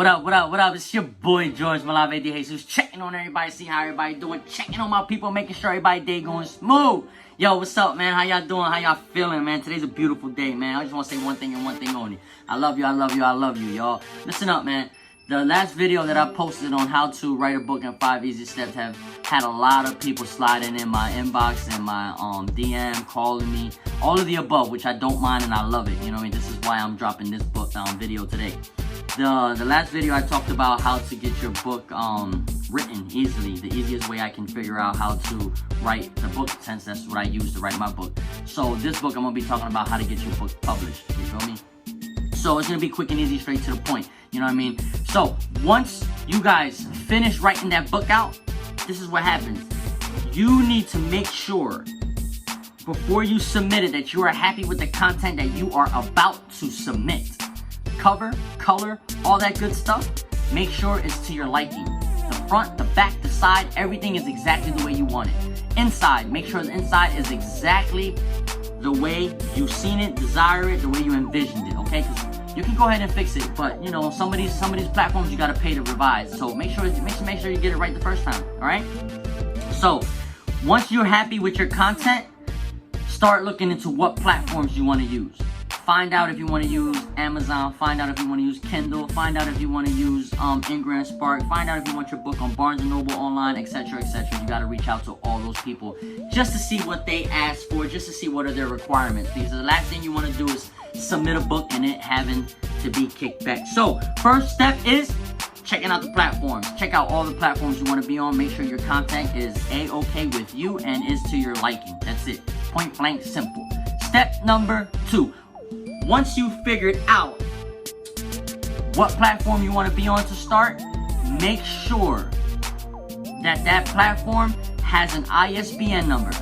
What up, what up, what up? It's your boy George Malave de Jesus, checking on everybody, see how everybody doing, checking on my people, making sure everybody day going smooth. Yo, what's up, man? How y'all doing? How y'all feeling, man? Today's a beautiful day, man. I just want to say one thing and one thing only. I love you, I love you, I love you, y'all. Listen up, man. The last video that I posted on how to write a book in 5 easy steps have had a lot of people sliding in my inbox and my DM, calling me, all of the above, which I don't mind and I love it. You know what I mean? This is why I'm dropping this book video today. The last video I talked about how to get your book written easily, the easiest way I can figure out how to write the book, since that's what I use to write my book. So this book I'm gonna be talking about how to get your book published. You feel me? So it's gonna be quick and easy, straight to the point. You know what I mean? So once you guys finish writing that book out, this is what happens. You need to make sure before you submit it that you are happy with the content that you are about to submit. Cover, color, all that good stuff, make sure it's to your liking. The front, the back, the side, everything is exactly the way you want it. Inside, make sure the inside is exactly the way you've seen it, desire it, the way you envisioned it, okay? Because you can go ahead and fix it, but you know, some of these platforms you gotta pay to revise. So make sure you get it right the first time, all right? So once you're happy with your content, start looking into what platforms you want to use. Find out if you want to use Amazon, find out if you want to use Kindle, find out if you want to use Ingram Spark, find out if you want your book on Barnes & Noble online, etc., etc. You got to reach out to all those people just to see what they ask for, just to see what are their requirements. Because the last thing you want to do is submit a book and it having to be kicked back. So first step is checking out the platforms. Check out all the platforms you want to be on. Make sure your content is A-okay with you and is to your liking. That's it. Point blank simple. Step number 2. Once you've figured out what platform you want to be on to start, make sure that that platform has an ISBN number.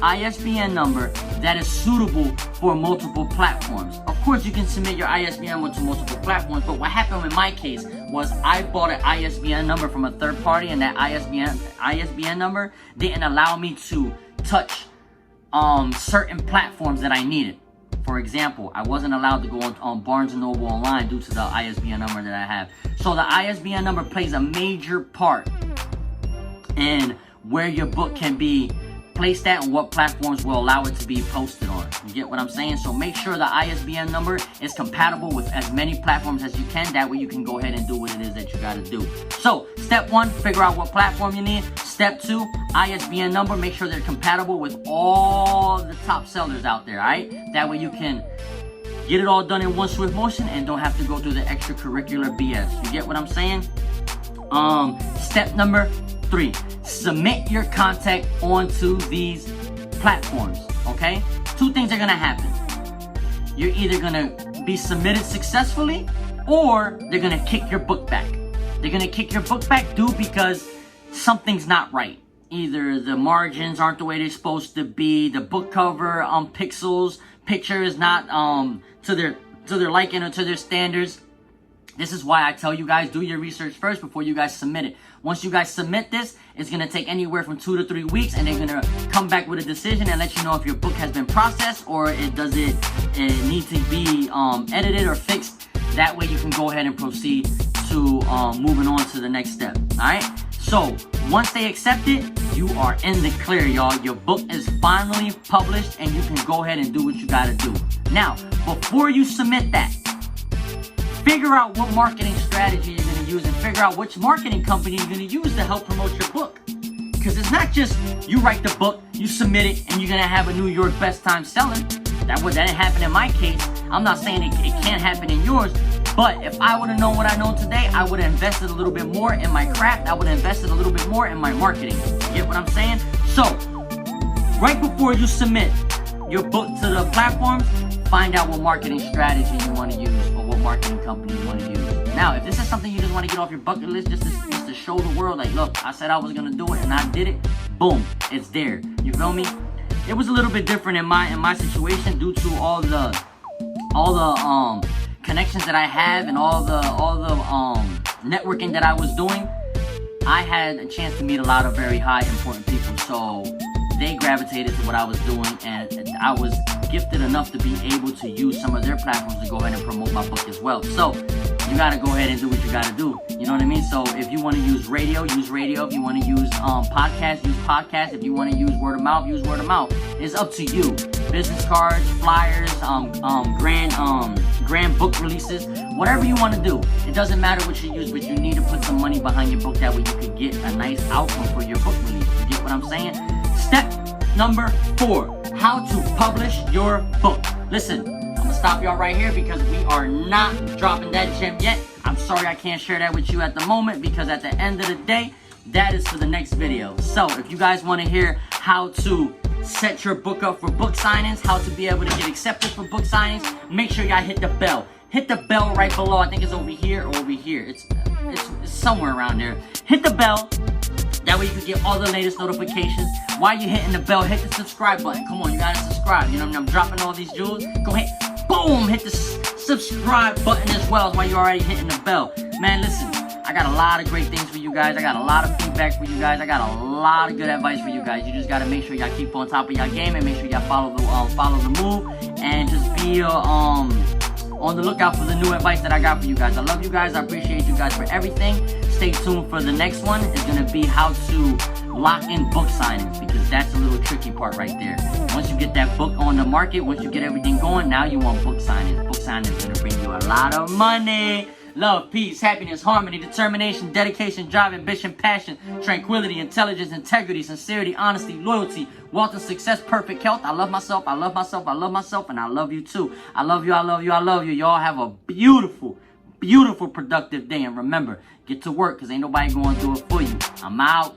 ISBN number that is suitable for multiple platforms. Of course, you can submit your ISBN to multiple platforms, but what happened in my case was I bought an ISBN number from a third party, and that ISBN number didn't allow me to touch certain platforms that I needed. For example, I wasn't allowed to go on Barnes & Noble online due to the ISBN number that I have. So the ISBN number plays a major part in where your book can be placed at and what platforms will allow it to be posted on. You get what I'm saying? So make sure the ISBN number is compatible with as many platforms as you can. That way you can go ahead and do what it is that you gotta do. So step 1, figure out what platform you need. Step 2, ISBN number. Make sure they're compatible with all the top sellers out there, alright? That way you can get it all done in one swift motion and don't have to go through the extracurricular BS. You get what I'm saying? Step number 3, submit your content onto these platforms, okay? 2 things are gonna happen. You're either gonna be submitted successfully or they're gonna kick your book back. They're gonna kick your book back due because something's not right. Either the margins aren't the way they're supposed to be, the book cover picture is not to their liking or to their standards. This is why I tell you guys, do your research first before you guys submit it. Once you guys submit this, it's going to take anywhere from 2 to 3 weeks, and they're going to come back with a decision and let you know if your book has been processed or it need to be edited or fixed. That way you can go ahead and proceed to moving on to the next step. Alright? So, once they accept it, you are in the clear, y'all. Your book is finally published and you can go ahead and do what you got to do. Now, before you submit that, figure out what marketing strategy you're going to use and figure out which marketing company you're going to use to help promote your book. Because it's not just you write the book, you submit it, and you're going to have a New York best time selling. That didn't happen in my case. I'm not saying it can't happen in yours. But if I would have known what I know today, I would have invested a little bit more in my craft. I would have invested a little bit more in my marketing. You get what I'm saying? So, right before you submit your book to the platforms, find out what marketing strategy you want to use or what marketing company you want to use. Now, if this is something you just want to get off your bucket list just to show the world, like, look, I said I was going to do it and I did it, boom, it's there. You feel me? It was a little bit different in my situation due to all the connections that I have and all the networking that I was doing. I had a chance to meet a lot of very high important people, so they gravitated to what I was doing, and I was gifted enough to be able to use some of their platforms to go ahead and promote my book as well. So you gotta go ahead and do what you gotta do. You know what I mean? So if you want to use radio, use radio. If you want to use podcast, use podcast. If you want to use word of mouth, use word of mouth. It's up to you. Business cards, flyers, grand book releases, whatever you want to do. It doesn't matter what you use, but you need to put some money behind your book. That way you could get a nice outcome for your book release. You get what I'm saying? Step number 4, how to publish your book. Listen, I'm gonna stop y'all right here because we are not dropping that gem yet. I'm sorry I can't share that with you at the moment because at the end of the day, that is for the next video. So if you guys want to hear how to set your book up for book signings, how to be able to get accepted for book signings, make sure y'all hit the bell. Hit the bell right below. I think it's over here or over here. It's somewhere around there. Hit the bell. That way you can get all the latest notifications. While you're hitting the bell, hit the subscribe button. Come on, you gotta subscribe. You know what I mean? I'm dropping all these jewels. Go ahead, boom, hit the subscribe button as well while you're already hitting the bell. Man, listen, I got a lot of great things for you guys. I got a lot of feedback for you guys. I got a lot of good advice for you guys. You just gotta make sure y'all keep on top of y'all game and make sure y'all follow the move and just be on the lookout for the new advice that I got for you guys. I love you guys. I appreciate you guys for everything. Stay tuned for the next one. It's going to be how to lock in book signings because that's a little tricky part right there. Once you get that book on the market, once you get everything going, now you want book signings. Book signings is going to bring you a lot of money. Love, peace, happiness, harmony, determination, dedication, drive, ambition, passion, tranquility, intelligence, integrity, sincerity, honesty, loyalty, wealth and success, perfect health. I love myself, I love myself, I love myself, and I love you too. I love you, I love you, I love you. Y'all have a beautiful, beautiful, productive day. And remember, get to work because ain't nobody going to do it for you. I'm out.